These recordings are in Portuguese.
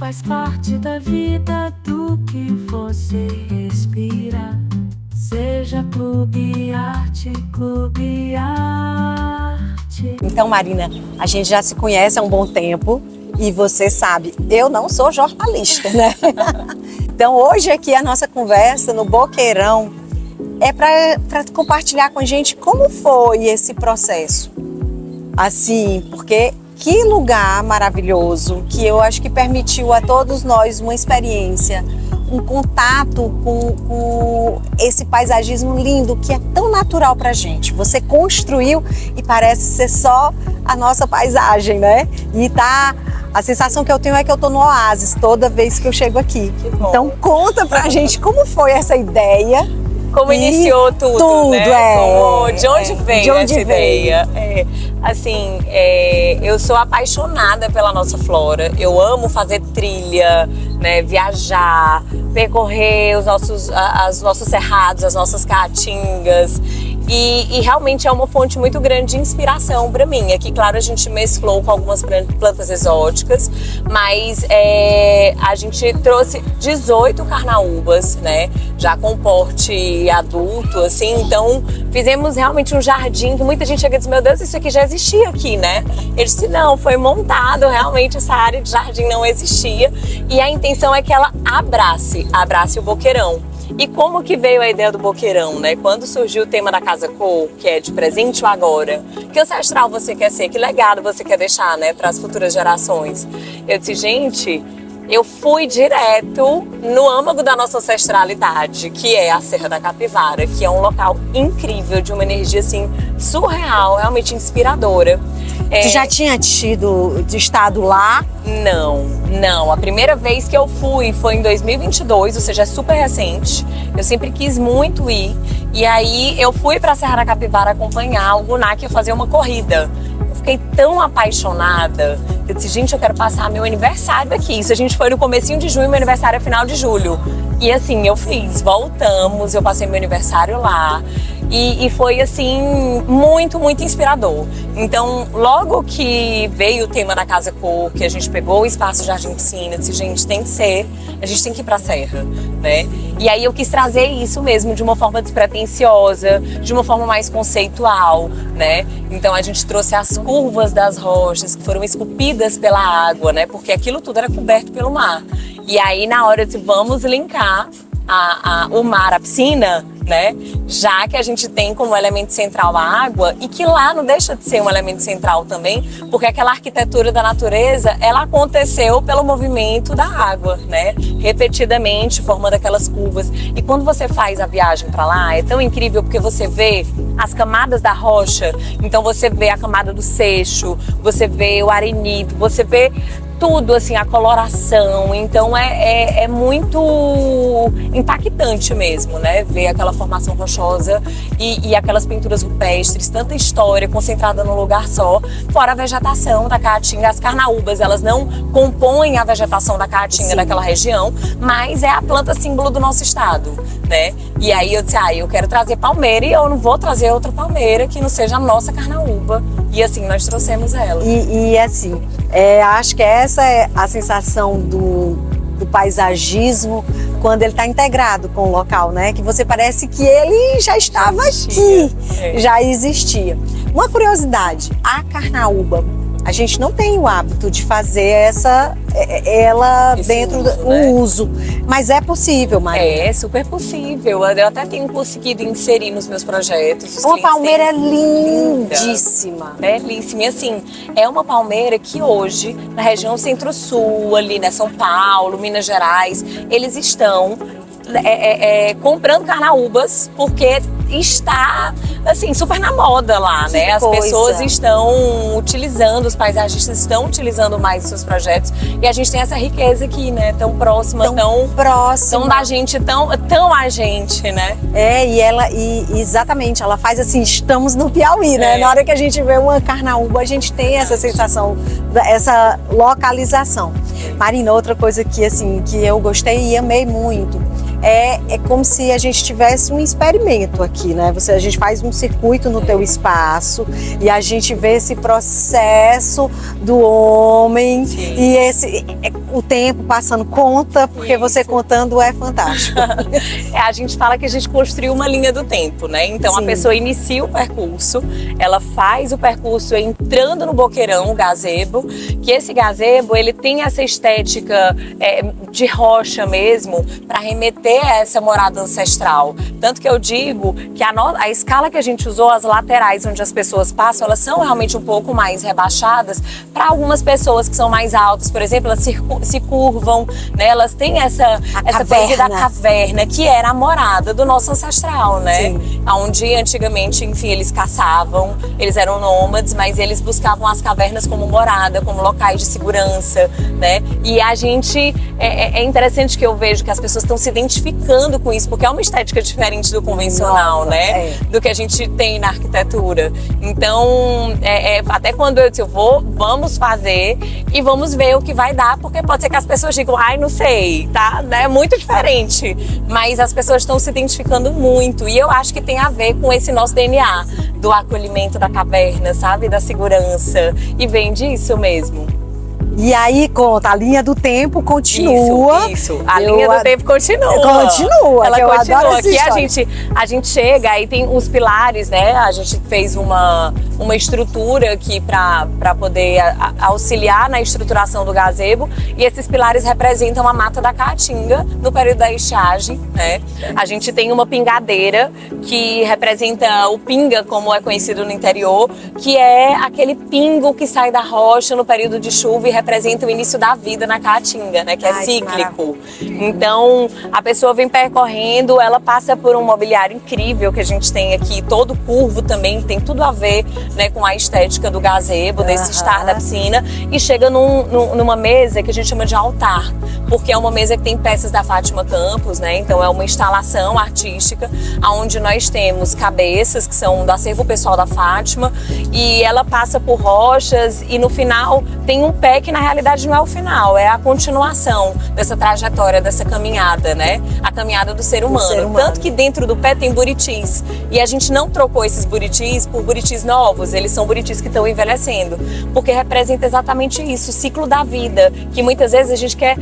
faz parte da vida do que você respira. Seja Clube Arte, Clube Arte. Então, Marina, a gente já se conhece há um bom tempo e você sabe, eu não sou jornalista, né? Então, hoje aqui a nossa conversa no Boqueirão é para compartilhar com a gente como foi esse processo. Assim, porque que lugar maravilhoso, que eu acho que permitiu a todos nós uma experiência, um contato com esse paisagismo lindo que é tão natural pra gente. Você construiu e parece ser só a nossa paisagem, né? E a sensação que eu tenho é que eu tô no oásis toda vez que eu chego aqui. Então conta pra gente como foi essa ideia. Como iniciou tudo, né? De onde veio essa ideia? Assim, eu sou apaixonada pela nossa flora. Eu amo fazer trilha, né? Viajar, percorrer os nossos cerrados, as nossas caatingas. E realmente é uma fonte muito grande de inspiração para mim. Aqui, claro, a gente mesclou com algumas plantas exóticas, mas a gente trouxe 18 carnaúbas, né? Já com porte adulto, assim. Então, fizemos realmente um jardim que muita gente chega e diz, meu Deus, isso aqui já existia aqui, né? Eu disse, não, foi montado, realmente essa área de jardim não existia. E a intenção é que ela abrace o Boqueirão. E como que veio a ideia do Boqueirão, né? Quando surgiu o tema da Casa Cor, que é de presente ou agora, que ancestral você quer ser, que legado você quer deixar, né, para as futuras gerações? Eu disse, gente, eu fui direto no âmago da nossa ancestralidade, que é a Serra da Capivara, que é um local incrível, de uma energia assim surreal, realmente inspiradora. Você já tinha estado lá? Não. A primeira vez que eu fui foi em 2022, ou seja, é super recente. Eu sempre quis muito ir. E aí eu fui pra Serra da Capivara acompanhar o Gunac fazer uma corrida. Eu fiquei tão apaixonada. Eu disse, gente, eu quero passar meu aniversário aqui. Isso a gente foi no comecinho de junho, meu aniversário é final de julho. E assim, eu voltamos, eu passei meu aniversário lá. E foi assim, muito, muito inspirador. Então, logo que veio o tema da Casa Cor, que a gente pegou o espaço Jardim Piscina, disse, gente, a gente tem que ir pra Serra, né? E aí eu quis trazer isso mesmo, de uma forma despretensiosa, de uma forma mais conceitual, né? Então a gente trouxe as curvas das rochas que foram esculpidas pela água, né? Porque aquilo tudo era coberto pelo mar. E aí na hora de vamos linkar o mar, a piscina, né? Já que a gente tem como elemento central a água e que lá não deixa de ser um elemento central também, porque aquela arquitetura da natureza, ela aconteceu pelo movimento da água, né? Repetidamente, formando aquelas curvas. E quando você faz a viagem para lá, é tão incrível porque você vê as camadas da rocha, então você vê a camada do seixo, você vê o arenito, você vê tudo, assim, a coloração. Então é muito impactante mesmo, né? Ver aquela formação rochosa e aquelas pinturas rupestres, tanta história concentrada num lugar só, fora a vegetação da Caatinga. As carnaúbas, elas não compõem a vegetação da Caatinga, sim, daquela região, mas é a planta símbolo do nosso estado, né? E aí eu disse, eu quero trazer palmeira e eu não vou trazer outra palmeira que não seja a nossa carnaúba. E assim, nós trouxemos ela. E assim, acho que essa é a sensação do paisagismo quando ele está integrado com o local, né? Que você parece que ele já estava aqui, já existia. Uma curiosidade, a carnaúba, a gente não tem o hábito de fazer ela esse dentro do uso, mas é possível, Maria. É super possível. Eu até tenho conseguido inserir nos meus projetos. Uma palmeira lindíssima. Belíssima. E assim, é uma palmeira que hoje, na região Centro-Sul, ali, né, São Paulo, Minas Gerais, eles estão comprando carnaúbas porque está, assim, super na moda lá, né? As pessoas estão utilizando, os paisagistas estão utilizando mais os seus projetos e a gente tem essa riqueza aqui, né? Tão próxima, tão da gente, tão a gente, né? Exatamente, ela faz assim, estamos no Piauí, né? Na hora que a gente vê uma carnaúba, a gente tem essa sensação, essa localização. Marina, outra coisa que, assim, que eu gostei e amei muito, é como se a gente tivesse um experimento aqui, né? A gente faz um circuito no teu espaço e a gente vê esse processo do homem. Sim. E o tempo passando conta, porque você contando é fantástico. A gente fala que a gente construiu uma linha do tempo, né? Então Sim. a pessoa inicia o percurso, ela faz o percurso entrando no Boqueirão, o gazebo, que esse gazebo ele tem essa estética de rocha mesmo, para remeter a essa morada ancestral. Tanto que eu digo que a escala que a gente usou, as laterais onde as pessoas passam, elas são realmente um pouco mais rebaixadas. Para algumas pessoas que são mais altas, por exemplo, elas se curvam, né? Elas têm essa coisa da caverna, que era a morada do nosso ancestral, né? Sim. Onde antigamente, enfim, eles caçavam, eles eram nômades, mas eles buscavam as cavernas como morada, como locais de segurança, né? E a gente, é interessante que eu vejo que as pessoas estão se identificando com isso, porque é uma estética diferente do convencional, Nossa, né? Do que a gente tem na arquitetura. Então, até quando eu disse, vamos fazer e vamos ver o que vai dar, porque pode ser que as pessoas digam, ai, não sei, tá? É muito diferente. Mas as pessoas estão se identificando muito, e eu acho que tem a ver com esse nosso DNA, do acolhimento da caverna, sabe? Da segurança, e vem disso mesmo. E aí, conta, a linha do tempo continua. Isso. A linha do tempo continua. Continua. Ela eu continua. adoro essa Aqui história. a gente chega, aí tem os pilares, né? A gente fez uma estrutura aqui para poder auxiliar na estruturação do gazebo. E esses pilares representam a mata da caatinga no período da estiagem, né? A gente tem uma pingadeira que representa o pinga, como é conhecido no interior, que é aquele pingo que sai da rocha no período de chuva e representa o início da vida na caatinga, né? Que é cíclico. Então, a pessoa vem percorrendo, ela passa por um mobiliário incrível que a gente tem aqui, todo curvo também, tem tudo a ver, né, com a estética do gazebo, desse estar da piscina, e chega numa mesa que a gente chama de altar, porque é uma mesa que tem peças da Fátima Campos, né? Então é uma instalação artística onde nós temos cabeças que são do acervo pessoal da Fátima, e ela passa por rochas, e no final tem um pé que na realidade não é o final, é a continuação dessa trajetória, dessa caminhada, né? A caminhada do ser humano. Tanto que dentro do pé tem buritis, e a gente não trocou esses buritis por buritis novos, eles são buritis que estão envelhecendo, porque representa exatamente isso, o ciclo da vida, que muitas vezes a gente quer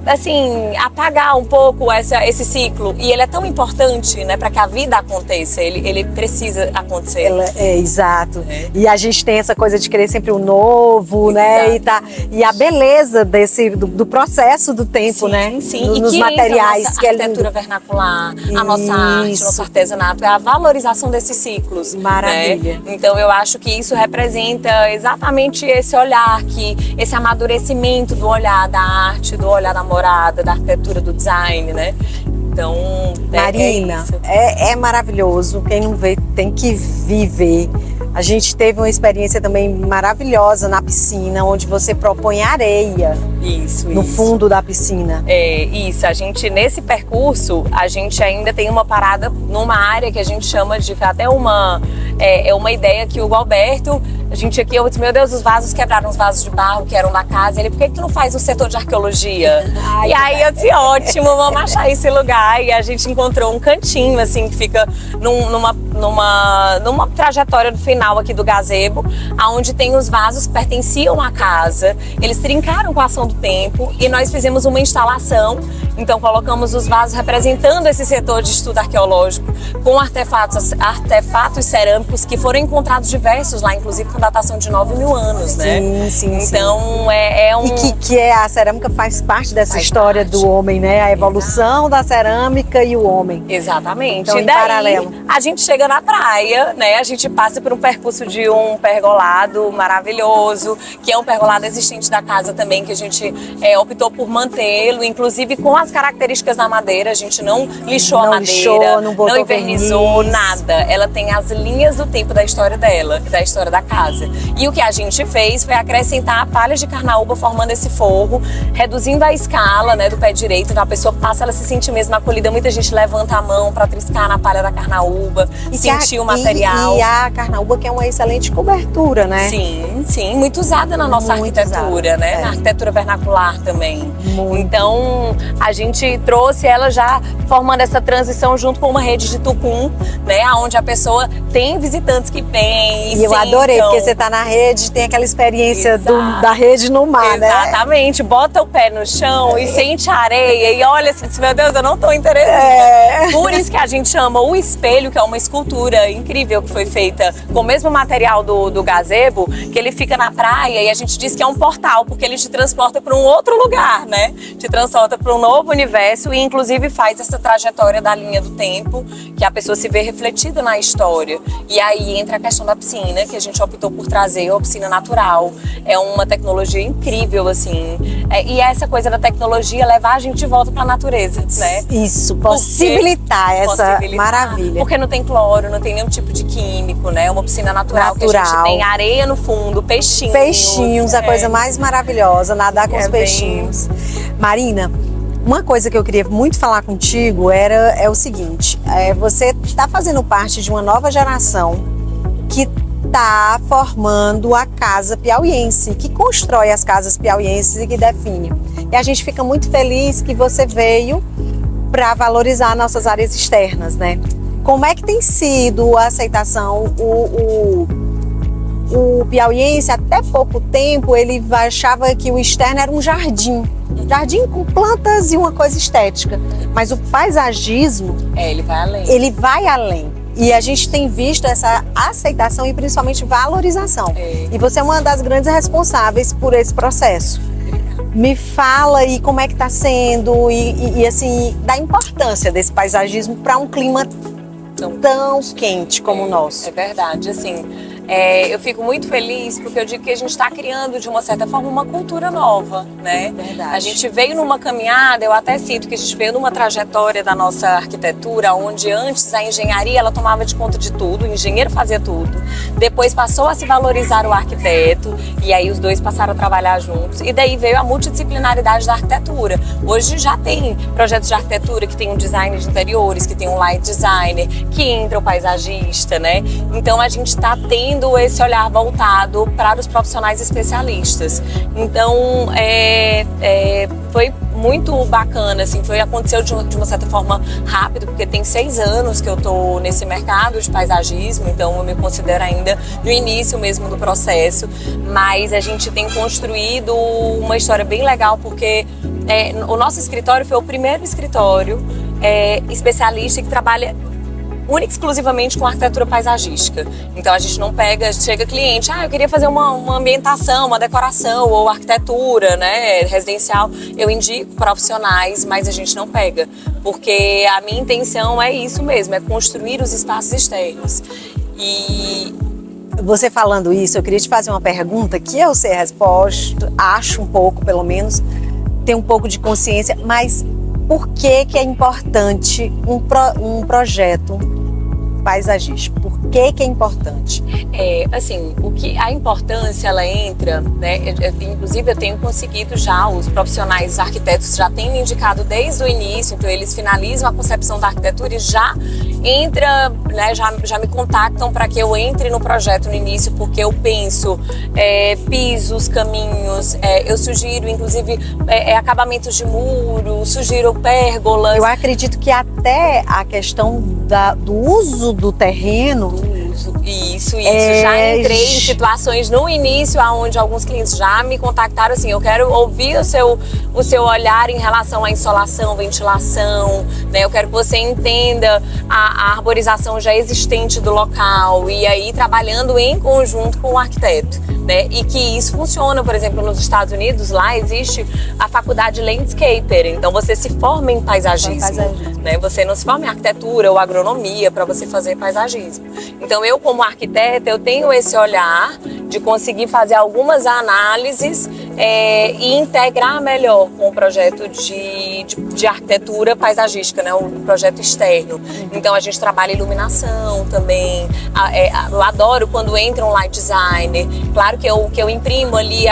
assim, apagar um pouco esse ciclo, e ele é tão importante, né, para que a vida aconteça, ele precisa acontecer. Exato. E a gente tem essa coisa de querer sempre o novo, né? E a beleza do processo do tempo, sim, né? Sim, Nos materiais. A nossa que arquitetura vernacular, a nossa arte, o nosso artesanato, é a valorização desses ciclos. Maravilha. Né? Então eu acho que isso representa exatamente esse olhar, esse amadurecimento do olhar da arte, do olhar da morada, da arquitetura, do design, né? Então, Marina, é maravilhoso. Quem não vê tem que viver. A gente teve uma experiência também maravilhosa na piscina, onde você propõe areia no fundo da piscina. Isso. A gente, nesse percurso, a gente ainda tem uma parada numa área que a gente chama de até uma ideia que o Alberto, a gente aqui, eu disse, meu Deus, os vasos quebraram, os vasos de barro que eram da casa. Ele, por que tu não faz o setor de arqueologia? E aí eu disse, ótimo, vamos achar esse lugar. E a gente encontrou um cantinho, assim, que fica numa trajetória do final aqui do gazebo, onde tem os vasos que pertenciam à casa. Eles trincaram com a ação do tempo e nós fizemos uma instalação. Então colocamos os vasos representando esse setor de estudo arqueológico, com artefatos cerâmicos que foram encontrados diversos lá, inclusive com datação de 9.000 anos, né? Sim. Então E que a cerâmica faz parte dessa história do homem, né? A evolução da cerâmica e o homem. Exatamente. Então, e em daí, paralelo. a gente chega na praia, né? A gente passa por um percurso de um pergolado maravilhoso, que é um pergolado existente da casa também, que a gente optou por mantê-lo, inclusive com as características da madeira. A gente não lixou a madeira, não invernizou, nada. Ela tem as linhas do tempo da história dela, da história da casa. E o que a gente fez foi acrescentar palhas de carnaúba formando esse forro, reduzindo a escala, né, do pé direito. Então a pessoa passa, ela se sente mesmo acolhida. Muita gente levanta a mão para triscar na palha da carnaúba, sentir o material. E a carnaúba, que é uma excelente cobertura, né? Sim. sim, muito usada na nossa Muito arquitetura, usada, né? é. Na arquitetura vernacular também. Muito. Então, a gente trouxe ela já formando essa transição junto com uma rede de tucum, né? Onde a pessoa tem visitantes que vêm E eu adorei, porque você tá na rede, tem aquela experiência da rede no mar, né? Exatamente, bota o pé no chão e sente a areia e olha assim, meu Deus, eu não tô interessada. Por isso que a gente chama o espelho, que é uma escultura incrível que foi feita com o mesmo material do gazebo, que ele fica na praia e a gente diz que é um portal, porque ele te transporta para um outro lugar, né? Te transporta para um novo universo e inclusive faz essa trajetória da linha do tempo, que a pessoa se vê refletida na história. E aí entra a questão da piscina, que a gente optou por trazer a piscina natural. É uma tecnologia incrível, assim. E essa coisa da tecnologia levar a gente de volta para a natureza, né? Isso, possibilitar essa maravilha. Porque não tem cloro, não tem nenhum tipo de químico, né? É uma piscina natural. Que a gente tem areia no fundo, peixinhos. Peixinhos, a coisa mais maravilhosa, nadar com os peixinhos. Marina, uma coisa que eu queria muito falar contigo é o seguinte, você está fazendo parte de uma nova geração que está formando a casa piauiense, que constrói as casas piauienses e que define. E a gente fica muito feliz que você veio para valorizar nossas áreas externas, né? Como é que tem sido a aceitação? O piauiense, até pouco tempo, ele achava que o externo era um jardim com plantas e uma coisa estética. Mas o paisagismo, ele vai além. Ele vai além. E a gente tem visto essa aceitação e principalmente valorização. E você é uma das grandes responsáveis por esse processo. Me fala aí como é que está sendo e assim, da importância desse paisagismo para um clima tão quente como o nosso. É verdade, assim, eu fico muito feliz porque eu digo que a gente está criando de uma certa forma uma cultura nova, né? Verdade. A gente veio numa caminhada, eu até sinto que a gente veio numa trajetória da nossa arquitetura, onde antes a engenharia ela tomava de conta de tudo, o engenheiro fazia tudo, depois passou a se valorizar o arquiteto e aí os dois passaram a trabalhar juntos e daí veio a multidisciplinaridade da arquitetura. Hoje já tem projetos de arquitetura que tem um design de interiores, que tem um light designer, que entra o paisagista, né? Então a gente está tendo esse olhar voltado para os profissionais especialistas. Então foi muito bacana, assim, aconteceu de uma certa forma rápido, porque tem 6 anos que eu tô nesse mercado de paisagismo, então eu me considero ainda no início mesmo do processo, mas a gente tem construído uma história bem legal, porque o nosso escritório foi o primeiro escritório especialista que trabalha única e exclusivamente com arquitetura paisagística. Então a gente não chega cliente, eu queria fazer uma ambientação, uma decoração ou arquitetura, né, residencial. Eu indico profissionais, mas a gente não pega, porque a minha intenção é isso mesmo, é construir os espaços externos. E você falando isso, eu queria te fazer uma pergunta que eu sei a resposta, acho um pouco, pelo menos, ter um pouco de consciência, mas por que é importante um projeto paisagístico? Por que é importante? Assim, a importância ela entra, né? Inclusive eu tenho conseguido já, os profissionais, os arquitetos já têm me indicado desde o início, então eles finalizam a concepção da arquitetura e já entra, né? Já me contactam para que eu entre no projeto no início, porque eu penso pisos, caminhos, eu sugiro inclusive acabamentos de muro, sugiro pérgolas. Eu acredito que até a questão do uso do terreno. Isso. Já entrei em situações no início onde alguns clientes já me contactaram assim, eu quero ouvir o seu olhar em relação à insolação, ventilação, né? Eu quero que você entenda a arborização já existente do local e aí trabalhando em conjunto com o arquiteto, né? E que isso funciona, por exemplo, nos Estados Unidos, lá existe a faculdade Landscaper, então você se forma em paisagismo, né? Você não se forma em arquitetura ou agronomia para você fazer paisagismo. Então eu, como arquiteta, eu tenho esse olhar de conseguir fazer algumas análises e integrar melhor com o projeto de arquitetura paisagística, né? Um projeto externo. Então a gente trabalha iluminação também. Eu adoro quando entra um light designer. Claro que eu imprimo ali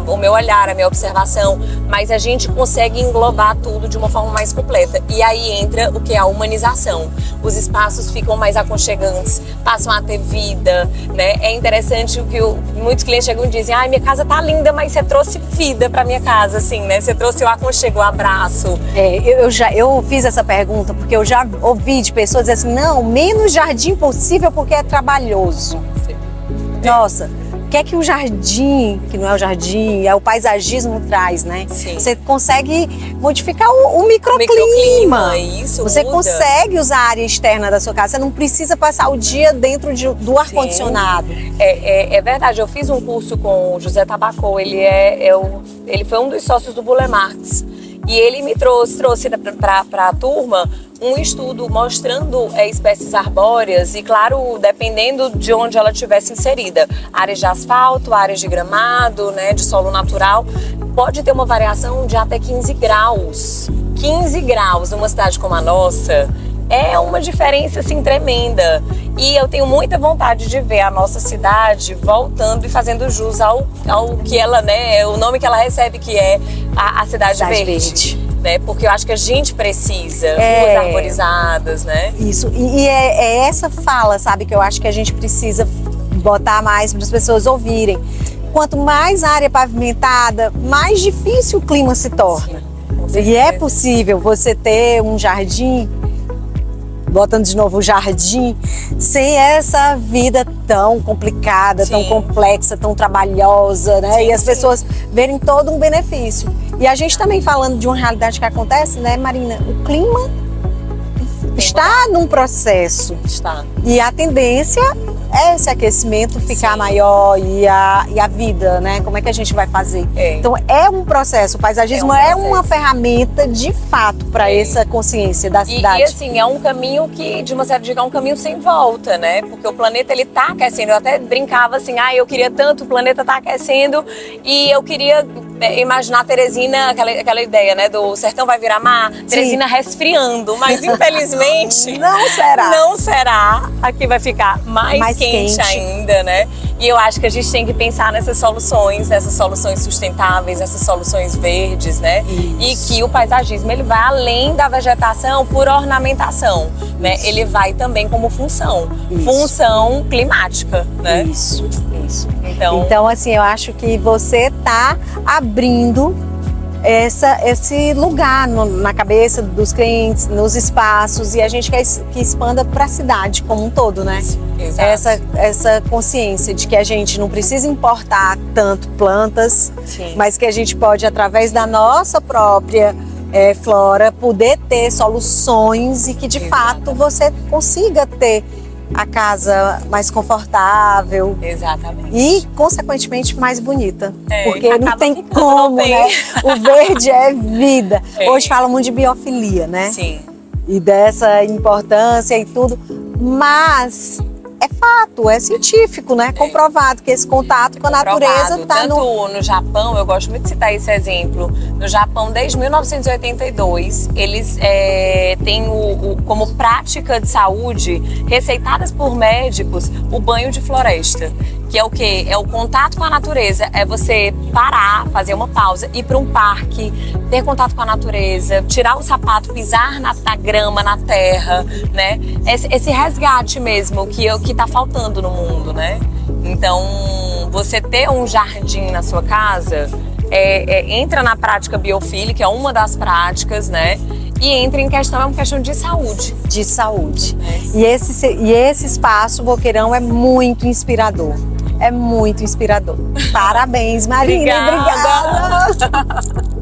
o meu olhar, a minha observação, mas a gente consegue englobar tudo de uma forma mais completa. E aí entra o que é a humanização. Os espaços ficam mais aconchegantes, passam a ter vida, né? É interessante o que muitos clientes chegam e dizem: ai, minha casa tá linda, mas você trouxe vida pra minha casa, assim, né? Você trouxe o aconchego, o abraço. Eu fiz essa pergunta porque eu já ouvi de pessoas dizer assim: não, menos jardim possível porque é trabalhoso. Nossa, o que é que o jardim, que não é o jardim, é o paisagismo traz, né? Sim. Você consegue modificar o microclima. Isso você muda. Consegue usar a área externa da sua casa. Você não precisa passar o dia dentro do ar-condicionado. É verdade. Eu fiz um curso com o José Tabacô. Ele foi um dos sócios do Burle Marx. E ele me trouxe para a turma um estudo mostrando espécies arbóreas e, claro, dependendo de onde ela estivesse inserida. Áreas de asfalto, áreas de gramado, né, de solo natural, pode ter uma variação de até 15 graus. 15 graus numa cidade como a nossa é uma diferença, assim, tremenda. E eu tenho muita vontade de ver a nossa cidade voltando e fazendo jus ao que ela, né, o nome que ela recebe, que é a Cidade Verde. Né? Porque eu acho que a gente precisa, ruas arborizadas, né? Isso, e é essa fala, sabe, que eu acho que a gente precisa botar mais para as pessoas ouvirem. Quanto mais área pavimentada, mais difícil o clima se torna. Sim, e é possível você ter um jardim, botando de novo o jardim, sem essa vida tão complicada, tão complexa, tão trabalhosa, né? E as pessoas verem todo um benefício. E a gente também falando de uma realidade que acontece, né, Marina? O clima está num processo. Está. E a tendência é esse aquecimento ficar maior e a vida, né? Como é que a gente vai fazer? Então é um processo. O paisagismo é uma ferramenta de fato para essa consciência da cidade. E assim, é um caminho que, de uma certa forma, é um caminho sem volta, né? Porque o planeta, ele tá aquecendo. Eu até brincava assim: eu queria tanto, o planeta tá aquecendo e eu queria imaginar a Teresina, aquela ideia, né? Do sertão vai virar mar, Teresina resfriando, mas infelizmente não será. Aqui vai ficar mais quente ainda, né? E eu acho que a gente tem que pensar nessas soluções sustentáveis, nessas soluções verdes, né? Isso. E que o paisagismo, ele vai além da vegetação por ornamentação, né? Ele vai também como função climática, né? Isso. Então, assim, eu acho que você tá abrindo esse lugar na cabeça dos clientes, nos espaços, e a gente quer que expanda para a cidade como um todo, né? Exato. Essa consciência de que a gente não precisa importar tanto plantas, mas que a gente pode, através da nossa própria flora, poder ter soluções e que de fato você consiga ter a casa mais confortável. Exatamente. E, consequentemente, mais bonita. Porque não tem ficando, como, né? O verde é vida. Hoje fala muito de biofilia, né? Sim. E dessa importância e tudo. Mas é fato, é científico, né? Comprovado que esse contato com a natureza está no Japão, eu gosto muito de citar esse exemplo. No Japão, desde 1982, eles têm como prática de saúde, receitadas por médicos, o banho de floresta. Que é o quê? É o contato com a natureza, é você parar, fazer uma pausa, ir para um parque, ter contato com a natureza, tirar o sapato, pisar na grama, na terra, né? Esse resgate mesmo que tá faltando no mundo, né? Então, você ter um jardim na sua casa entra na prática biofílica, é uma das práticas, né? E entra em questão, é uma questão de saúde. De saúde. E esse espaço Boqueirão é muito inspirador. É muito inspirador. Parabéns, Marina. Obrigada.